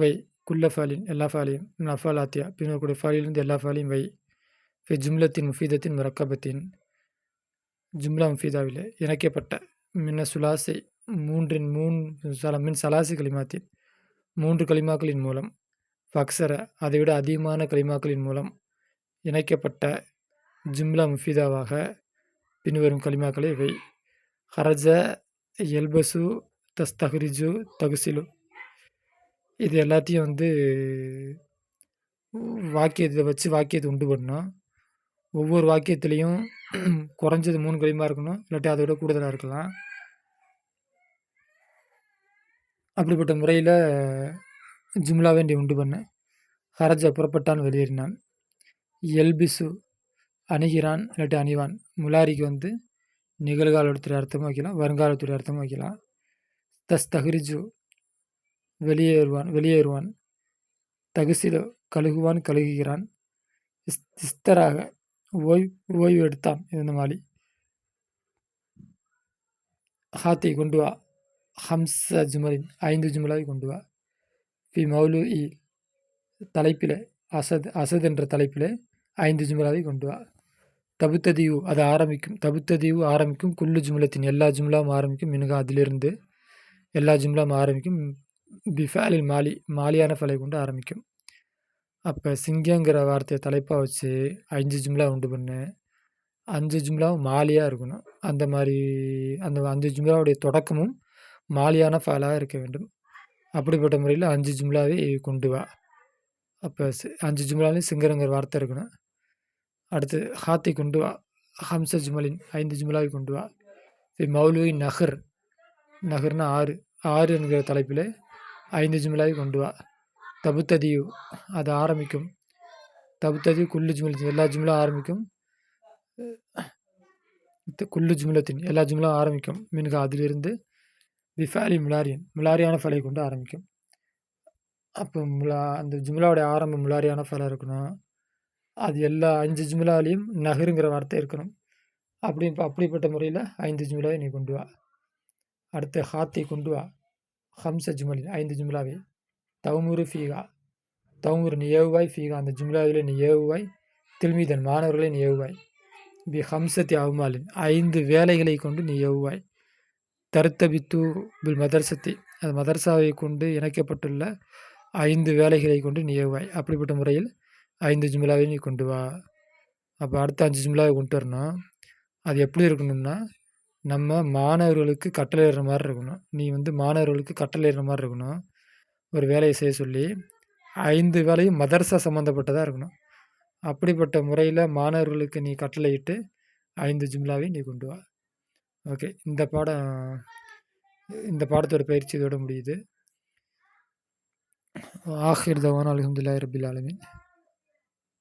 வை குல்ல ஃபாலின் எல்லா ஃபாலையும் நஃபாலாத்தியா பின்னக்கூடிய ஃபாலிலிருந்து எல்லா ஃபாலையும் வை ஜும்லத்தின் முஃபீதத்தின் முரக்கபத்தின் ஜும்லா முஃபீதாவில் இணைக்கப்பட்ட மின்ன சுலாசை மின் சலாசி களிமாத்தின் 3 களிமாக்களின் மூலம் ஃபக்சர அதைவிட அதிகமான களிமாக்களின் மூலம் இணைக்கப்பட்ட ஜும்லா முஃபீதாவாக பின்வரும் களிமாக்களை வை ஹரஜ எல்பசு தஸ்தஹ்ரிஜு தகுசிலு இது எல்லாத்தையும் வாக்கியத்தை வச்சு வாக்கியத்தை உண்டு பண்ணணும். ஒவ்வொரு வாக்கியத்துலேயும் குறைஞ்சது 3 களிமா இருக்கணும், இல்லாட்டி அதை விட கூடுதலாக இருக்கலாம். அப்படிப்பட்ட முறையில் ஜும்லாவை நீ உண்டு பண்ண. ஹரஜா புறப்பட்டான் வெளியேறினான். எல்பிசு அணுகிறான் இல்லாட்டி அணிவான். முலாரிக்கு நிகழ்காலத்துடைய அர்த்தமும் வைக்கலாம், வருங்காலத்துடைய அர்த்தமும் வைக்கலாம். தஸ்தஹ்ரிஜு வெளியேறுவான். தகுசிலு கழுகுவான் கழுகுகிறான். இஸ்தராக ஓய்வு எடுத்தான் இந்த மாலி. ஹாத்தை கொண்டு வா. ஹம்ச ஜுமலின் 5 ஜுமலாவை கொண்டு வா. ஃபி மௌலு இ தலைப்பில் அசத் என்ற தலைப்பில் 5 ஜுமலாவை கொண்டு வா. தபுத்ததீவு அது ஆரம்பிக்கும். தபுத்ததீவு ஆரம்பிக்கும். குல்லு ஜுமலத்தின் எல்லா ஜும்லாவும் ஆரம்பிக்கும். மினுகா அதிலிருந்து எல்லா ஜும்லாவும் ஆரம்பிக்கும். பிஃபாலில் மாலியான ஃபலை கொண்டு ஆரம்பிக்கும். அப்போ சிங்கங்கிற வார்த்தையை தலைப்பாக வச்சு 5 ஜும்லா உண்டு பண்ணு. 5 ஜும்லாவும் மாலியாக இருக்கணும். அந்த மாதிரி அந்த 5 ஜும்லாவுடைய தொடக்கமும் மாலியான ஃபலாக இருக்க வேண்டும். அப்படிப்பட்ட முறையில் 5 ஜும்லாவை கொண்டு வா. அப்போ 5 ஜும்லாலையும் சிங்கரங்கிற வார்த்தை இருக்கணும். அடுத்து ஹாத்தை கொண்டு வா. ஹம்ச ஜுமலின் 5 ஜும்லாவை கொண்டு வா. மௌலுவி நகர்னா 6 என்கிற தலைப்பில் 5 ஜும்லாவை கொண்டு வா. தபுத்ததியு அது ஆரம்பிக்கும். தபுத்ததியு குல்லு ஜுமலத்தின் எல்லா ஜும்லா ஆரம்பிக்கும். குல்லு ஜும்லத்தின் எல்லா ஜும்லா ஆரம்பிக்கும். மின்கா அதிலிருந்து பிஃபாலி முலாரியான ஃபலை கொண்டு ஆரம்பிக்கும். அப்போ அந்த ஜும்லாவுடைய ஆரம்பம் முலாரியான ஃபலை இருக்கணும். அது எல்லா 5 ஜும்லாலையும் நகருங்கிற வார்த்தை இருக்கணும். அப்படிப்பட்ட முறையில் 5 ஜும்லாவை நீ கொண்டு வா. அடுத்து ஹாத்தை கொண்டு வா. ஹம்ச ஜுமலின் 5 ஜும்லாவை. தவுமுரு ஃபீகா தவுமுரு நீ ஏவுவாய். ஃபீகா அந்த ஜும்லாவில் நீ ஏவுவாய். தில்மீதன் மாணவர்களை நீ ஏவுவாய். பி ஹம்சத்தி அவுமாலின் 5 வேலைகளை கொண்டு நீ ஏவுவாய். தருத்தபித்து பில் மதர்சத்தி அது மதர்சாவை கொண்டு இணைக்கப்பட்டுள்ள 5 வேலைகளை கொண்டு நீ ஏவுவாய். அப்படிப்பட்ட முறையில் 5 ஜும்லாவை நீ கொண்டு வா. அப்போ அடுத்த 5 ஜும்லாவை கொண்டு வரணும். அது எப்படி இருக்கணும்னா நம்ம மாணவர்களுக்கு கட்டளையிடுற மாதிரி இருக்கணும். நீ மாணவர்களுக்கு கட்டளையிடுற மாதிரி இருக்கணும். ஒரு வேலையை செய்ய சொல்லி 5 வேலையும் மதர்சா சம்மந்தப்பட்டதாக இருக்கணும். அப்படிப்பட்ட முறையில் மாணவர்களுக்கு நீ கட்டளையிட்டு 5 ஜும்லாவை நீ கொண்டு வா. ஓகே, இந்த பாடத்தோட பயிற்சி இதோட முடியுது. ஆஹிர் தவானா அல்ஹம்துலில்லாஹி ரப்பில் ஆலமீன்.